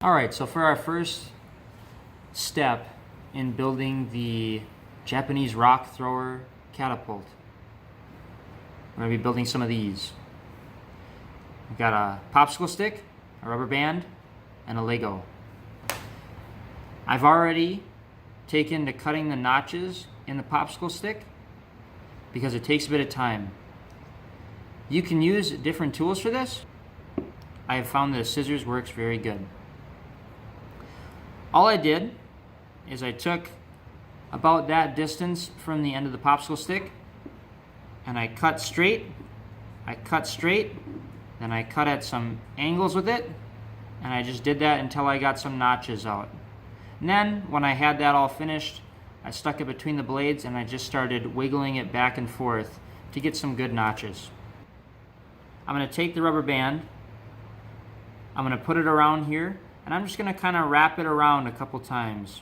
All right, so for our first step in building the Japanese rock thrower catapult, we're going to be building some of these. We've got a popsicle stick, a rubber band, and a Lego. I've already taken to cutting the notches in the popsicle stick because it takes a bit of time. You can use different tools for this. I have found that scissors works very good. All I did is I took about that distance from the end of the popsicle stick and I cut straight, then I cut at some angles with it, and I just did that until I got some notches out. And then when I had that all finished, I stuck it between the blades and I just started wiggling it back and forth to get some good notches. I'm going to take the rubber band, I'm going to put it around here, and I'm just going to kind of wrap it around a couple times.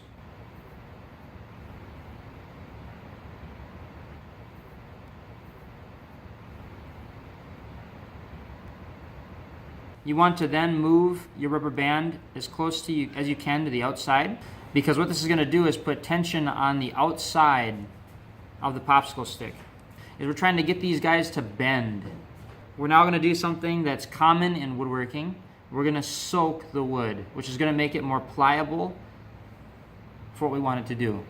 You want to then move your rubber band as close to you as you can to the outside, because what this is going to do is put tension on the outside of the popsicle stick. We're trying to get these guys to bend. We're now going to do something that's common in woodworking. We're going to soak the wood, which is going to make it more pliable for what we want it to do.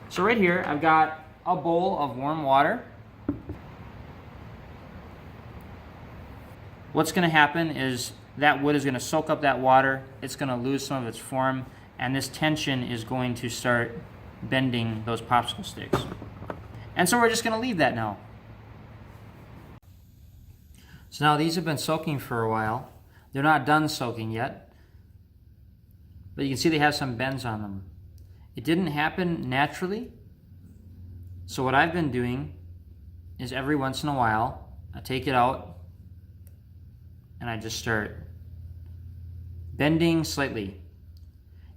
So right here, I've got a bowl of warm water. What's going to happen is that wood is going to soak up that water, it's going to lose some of its form, and this tension is going to start bending those popsicle sticks. And so we're just going to leave that now. So now these have been soaking for a while. They're not done soaking yet, but you can see they have some bends on them. It didn't happen naturally, so what I've been doing is every once in a while, I take it out and I just start bending slightly.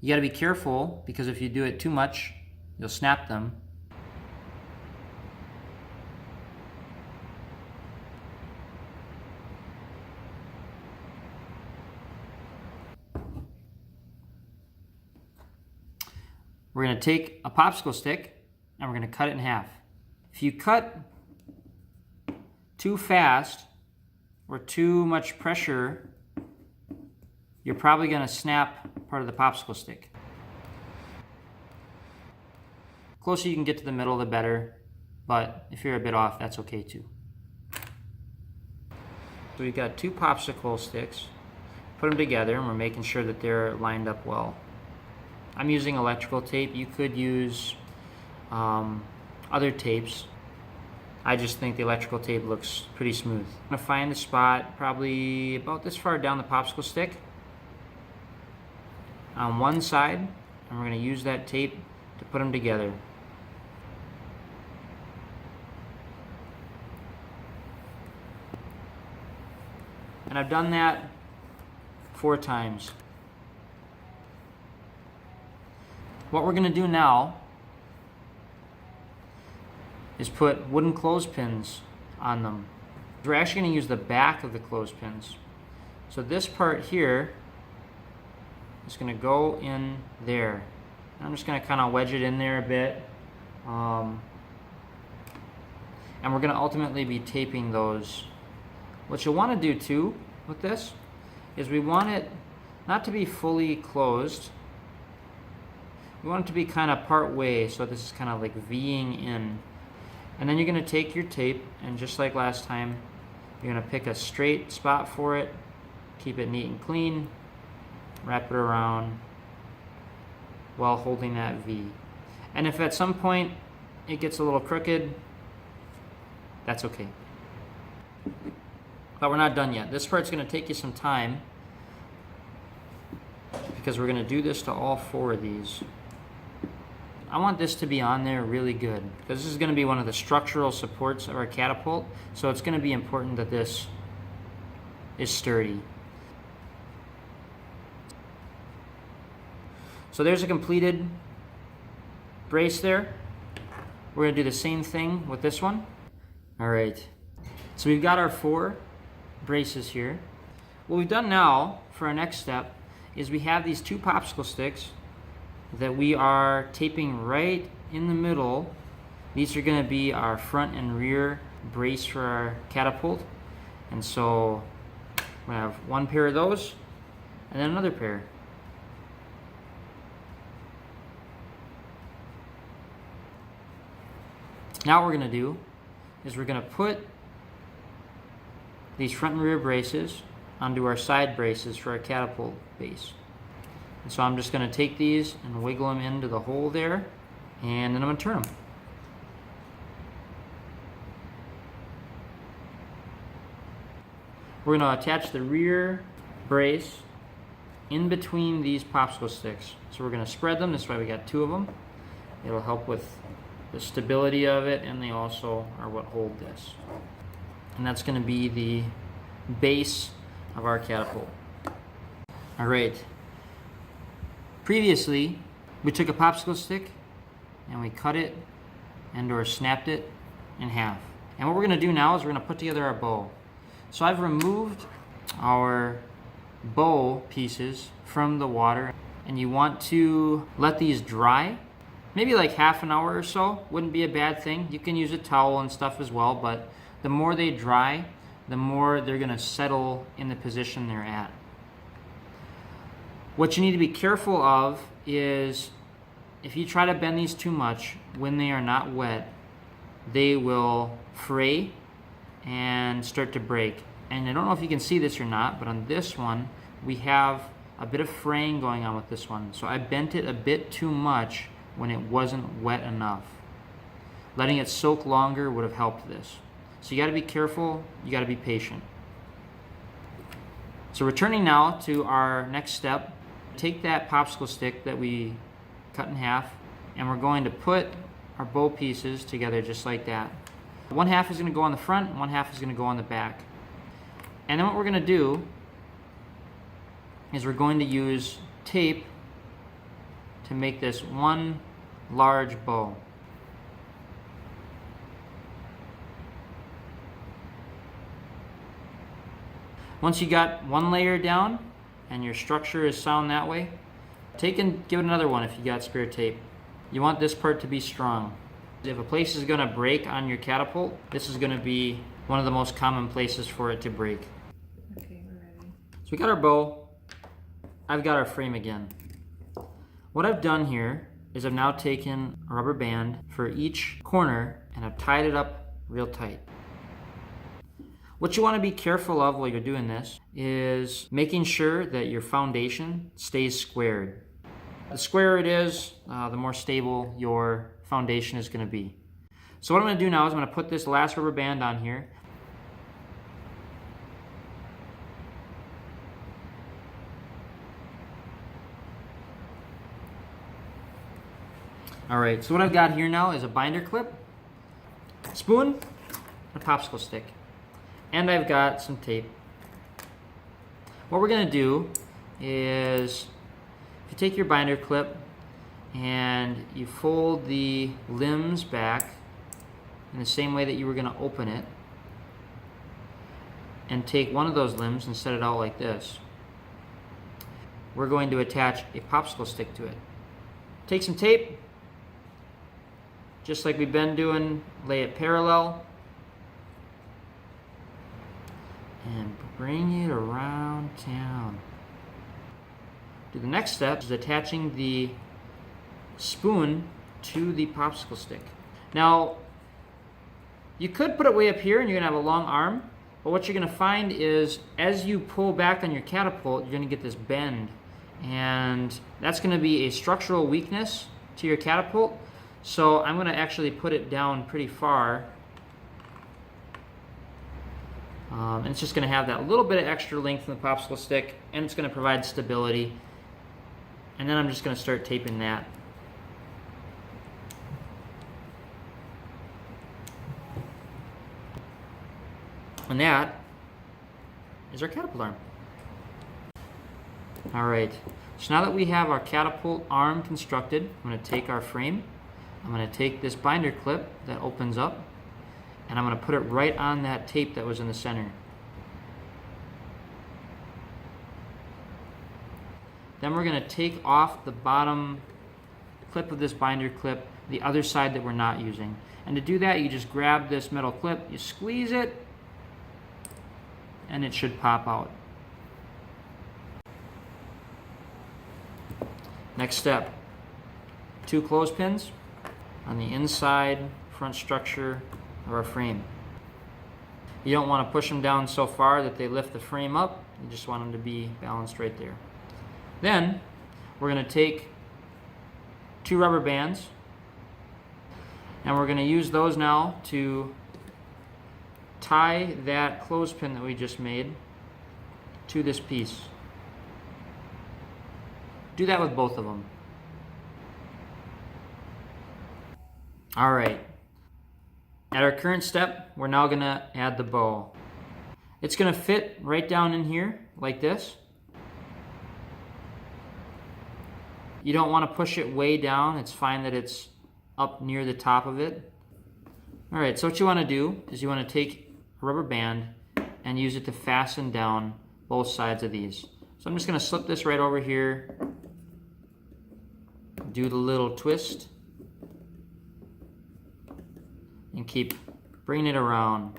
You got to be careful because if you do it too much, you'll snap them. We're going to take a popsicle stick and we're going to cut it in half. If you cut too fast or too much pressure, you're probably going to snap part of the popsicle stick. The closer you can get to the middle, the better, but if you're a bit off, that's okay too. So we've got two popsicle sticks, put them together, and we're making sure that they're lined up well. I'm using electrical tape. You could use other tapes. I just think the electrical tape looks pretty smooth. I'm going to find the spot probably about this far down the popsicle stick on one side, and we're going to use that tape to put them together. And I've done that 4 times. What we're going to do now is put wooden clothespins on them. We're actually going to use the back of the clothespins. So this part here is going to go in there. I'm just going to kind of wedge it in there a bit. And we're going to ultimately be taping those. What you'll want to do too with this is we want it not to be fully closed. We want it to be kind of part way, so this is kind of like V'ing in. And then you're going to take your tape, and just like last time, you're going to pick a straight spot for it, keep it neat and clean, wrap it around while holding that V. And if at some point it gets a little crooked, that's okay. But we're not done yet. This part's going to take you some time because we're going to do this to all 4 of these. I want this to be on there really good because this is going to be one of the structural supports of our catapult, so it's going to be important that this is sturdy. So there's a completed brace there. We're going to do the same thing with this one. All right, so we've got our 4 braces here. What we've done now for our next step is we have these two popsicle sticks that we are taping right in the middle. These are going to be our front and rear brace for our catapult. And so we have one pair of those and then another pair. Now what we're going to do is we're going to put these front and rear braces onto our side braces for our catapult base. And so I'm just going to take these and wiggle them into the hole there, and then I'm going to turn them. We're going to attach the rear brace in between these popsicle sticks. So we're going to spread them. That's why we got two of them. It'll help with the stability of it, and they also are what hold this. And that's going to be the base of our catapult. All right. Previously, we took a popsicle stick and we cut it and or snapped it in half. And what we're going to do now is we're going to put together our bow. So I've removed our bow pieces from the water, and you want to let these dry. Maybe like half an hour or so wouldn't be a bad thing. You can use a towel and stuff as well, but the more they dry, the more they're going to settle in the position they're at. What you need to be careful of is if you try to bend these too much when they are not wet, they will fray and start to break. And I don't know if you can see this or not, but on this one, we have a bit of fraying going on with this one. So I bent it a bit too much when it wasn't wet enough. Letting it soak longer would have helped this. So you got to be careful, you got to be patient. So returning now to our next step, take that popsicle stick that we cut in half, and we're going to put our bow pieces together just like that. One half is going to go on the front, and one half is going to go on the back. And then what we're going to do is we're going to use tape to make this one large bow. Once you got one layer down and your structure is sound that way, take and give it another one if you got spare tape. You want this part to be strong. If a place is going to break on your catapult, this is going to be one of the most common places for it to break. Okay, we're ready. So we got our bow. I've got our frame again. What I've done here is I've now taken a rubber band for each corner and I've tied it up real tight. What you want to be careful of while you're doing this is making sure that your foundation stays squared. The squarer it is, the more stable your foundation is going to be. So what I'm going to do now is I'm going to put this last rubber band on here. All right, so what I've got here now is a binder clip, spoon, a popsicle stick, and I've got some tape. What we're going to do is, if you take your binder clip and you fold the limbs back in the same way that you were going to open it, and take one of those limbs and set it out like this, we're going to attach a popsicle stick to it. Take some tape, just like we've been doing, lay it parallel, and bring it around town. The next step is attaching the spoon to the popsicle stick. Now, you could put it way up here and you're going to have a long arm, but what you're going to find is as you pull back on your catapult, you're going to get this bend, and that's going to be a structural weakness to your catapult. So I'm going to actually put it down pretty far. And it's just going to have that little bit of extra length in the popsicle stick, and it's going to provide stability. And then I'm just going to start taping that. And that is our catapult arm. All right, so now that we have our catapult arm constructed, I'm going to take our frame. I'm going to take this binder clip that opens up, and I'm going to put it right on that tape that was in the center. Then we're going to take off the bottom clip of this binder clip, the other side that we're not using. And to do that, you just grab this metal clip, you squeeze it, and it should pop out. Next step, 2 clothespins on the inside front structure of our frame. You don't want to push them down so far that they lift the frame up. You just want them to be balanced right there. Then we're going to take 2 rubber bands, and we're going to use those now to tie that clothespin that we just made to this piece. Do that with both of them. All right. At our current step, we're now going to add the bow. It's going to fit right down in here like this. You don't want to push it way down. It's fine that it's up near the top of it. All right, so what you want to do is you want to take a rubber band and use it to fasten down both sides of these. So I'm just going to slip this right over here, do the little twist, and keep bringing it around.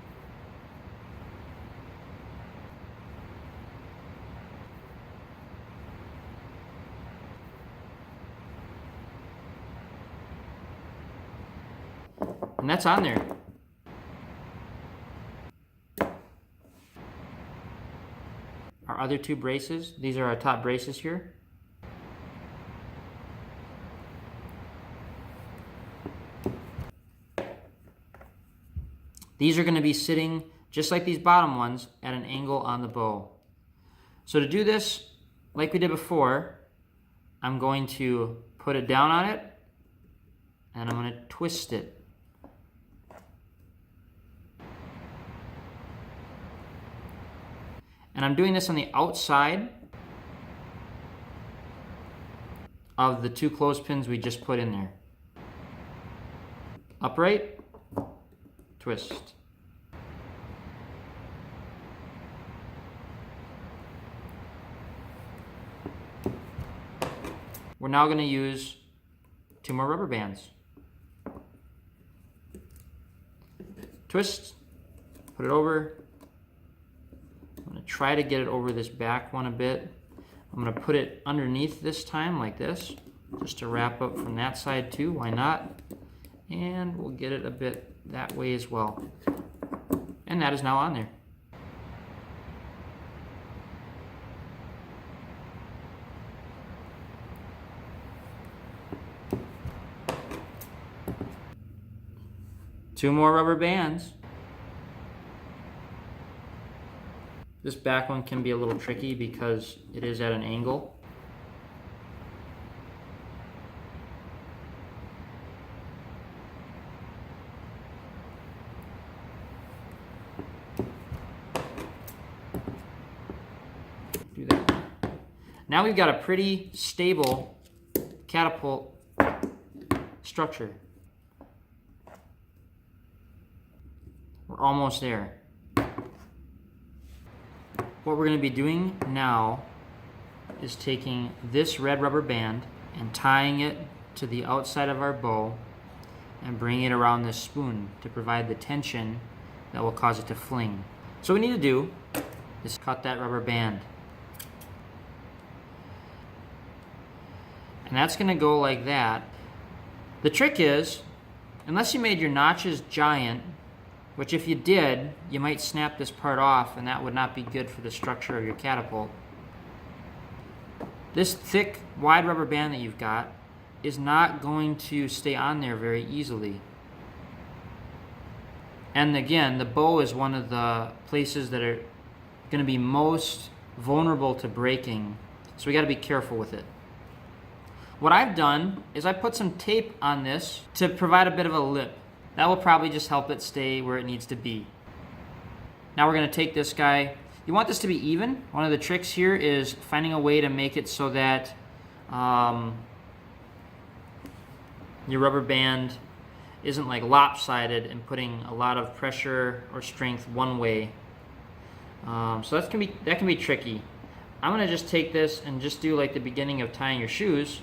And that's on there. Our other 2 braces, these are our top braces here. These are going to be sitting just like these bottom ones at an angle on the bow. So to do this, like we did before, I'm going to put it down on it and I'm going to twist it. And I'm doing this on the outside of the 2 clothespins we just put in there. Upright, twist. We're now going to use 2 more rubber bands. Twist, put it over. I'm going to try to get it over this back one a bit. I'm going to put it underneath this time like this, just to wrap up from that side too, why not? And we'll get it a bit that way as well. And that is now on there. Two more rubber bands. This back one can be a little tricky because it is at an angle. Do that. Now we've got a pretty stable catapult structure. We're almost there. What we're going to be doing now is taking this red rubber band and tying it to the outside of our bow and bringing it around this spoon to provide the tension that will cause it to fling. So what we need to do is cut that rubber band. And that's going to go like that. The trick is, unless you made your notches giant, which if you did, you might snap this part off and that would not be good for the structure of your catapult. This thick, wide rubber band that you've got is not going to stay on there very easily. And again, the bow is one of the places that are going to be most vulnerable to breaking, so we got to be careful with it. What I've done is I put some tape on this to provide a bit of a lip. That will probably just help it stay where it needs to be. Now we're going to take this guy. You want this to be even. One of the tricks here is finding a way to make it so that your rubber band isn't like lopsided and putting a lot of pressure or strength one way. So that can be tricky. I'm gonna just take this and just do like the beginning of tying your shoes.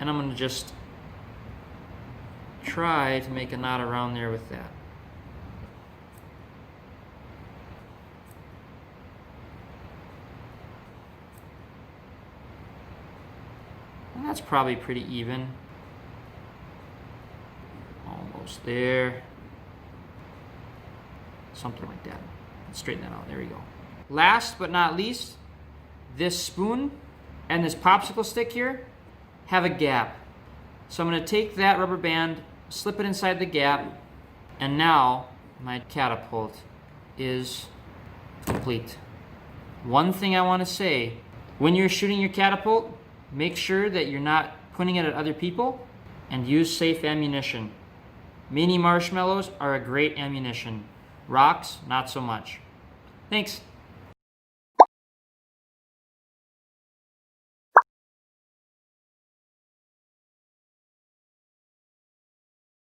And I'm gonna just try to make a knot around there with that. And that's probably pretty even. Almost there. Something like that. Let's straighten that out. There we go. Last but not least, this spoon and this popsicle stick here have a gap. So I'm going to take that rubber band, slip it inside the gap, and now my catapult is complete. One thing I want to say, when you're shooting your catapult, make sure that you're not pointing it at other people and use safe ammunition. Mini marshmallows are a great ammunition. Rocks, not so much. Thanks.